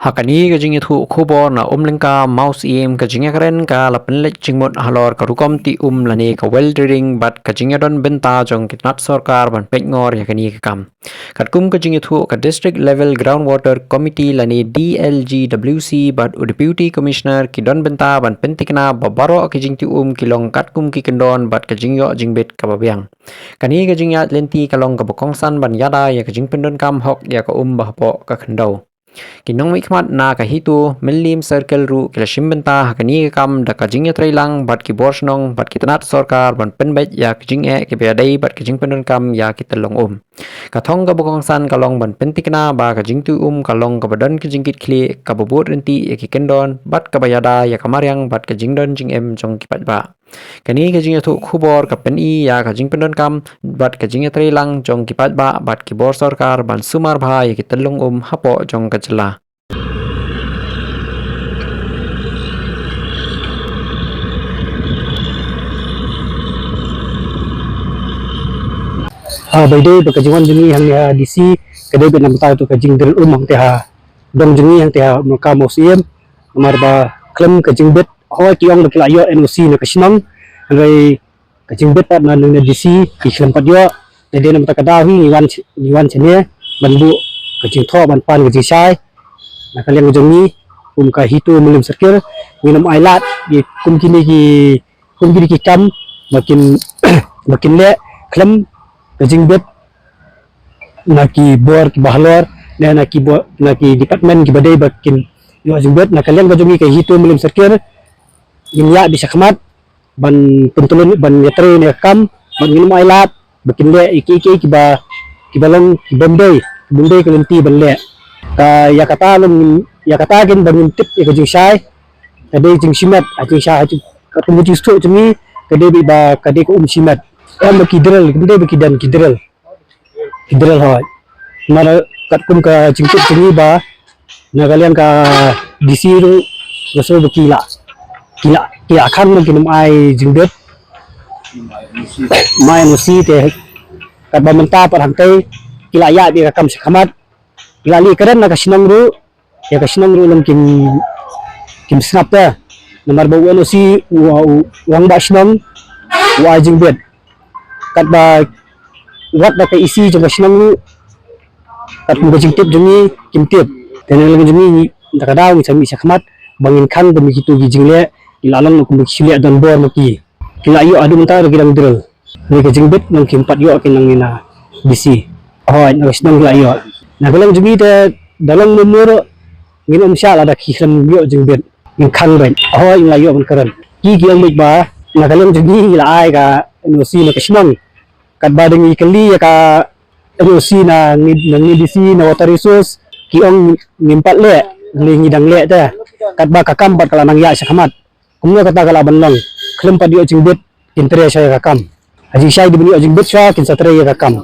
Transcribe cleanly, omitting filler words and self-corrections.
Hakani ka jing thu khubor na lengka mouse im ka jing karen ka lapen lek jingmot halor ka rukom ti lani ka well drilling bat ka jing don benta jong kitnat sarkar ban pengor yakani ka kam kat kum ka jing thu ka district level groundwater committee lani DLGWC bat deputy commissioner ki don benta ban pentikna babaro ka jing ti kilong kat kum ki kendon bat ka jing yo jing bet ka babyang kani ka jing ya lenti kalong ka bokongsan ban yada ya ka jing pendon kam hok ya ka bahpo ka khendau kinong mikmat na kahitu milim circle ru kila shimbenta hakani kam da kajing trailang bat ki borsnong bat ki tanat sarkar ban penbet ya kajing ki bedai bat kajing pendon kam ya ki telong kathong ka bokong san kalong ban pentikna ba kajing tu kalong ka badan kajing kit kli ka bobot renti ya ki kendon bat ka bayada ya kamaryang bat kajing don jing jong ki pat ba kani kajing thu khubor ka pen ya kajing pendon kam bat kajing trailang jong ki pat ba bat ki bor sarkar ban sumar bha ya ki telong hapo jong ka chela by day bekerjaan jengi yang DC kedai benam tahu tu kajing del hang teh dong jengi yang teh mereka museum marba klem kajing bet hoi kiong nak layo NOC nak kesenang ngai kajing bet pat nan DC ki klem pat yo dede nam tak kadawi niwan chene banbu kajing tho ban pan kajing sai nak kalian jengi ka hitu mulim serkir minum ailat di kum kini ki kam makin le klem kajing bet naki bor ki bahlor dan naki department ki badai bakin yo jing bet nak kalian bajongi kai hitu mulim serkir ya bisa khmat ban pentulun ban yetre ne kam ban minum ailat bakin le iki ki balong ki bombay kelenti ban le ka ya kata gen ban tip ya kajing sai kadai jing simat ajing sai ka tumuji sto jemi kadai ba kadai ko simat kidral kedai bekidan kidral hoy mara katkum ka jingkut jengi ba na kalian ka disiru rasul bekila ki akan mungkin ai jingbet mai musi te kat ba menta par hantai kila ya bi ka kam sekhamat kila li karen na ka sinang ru lang kim snap ta nomor ba unosi wang ba sinang wa jingbet kat ba wat da ka isi jong sinang ru kat mo jing tip jongi kim tip tenel lagi jongi da kadaw sami sakmat bangin kan demi kitu jingle ilalong ko miksile dan bor maki kila yo adu menta ro gidang drol ni ka jingbet nang kim pat yo kinang ina bisi hoy na sinang la yo na galang jongi da dalang numero nginom sya la da kisam yo jingbet in kan ben hoy la yo ban karan ki ang ba na galang jongi la ai ka no si na kasmang kat badeng ikeli ya ka erosi na ngidisi na water resource kiong nimpat le ngidang le ta kat ba kakam pat kala nang ya sakhamat kumno kata kala banlang klem pa dio jingbet intere saya kakam aji sai dibni jingbet sya kin satre ya kakam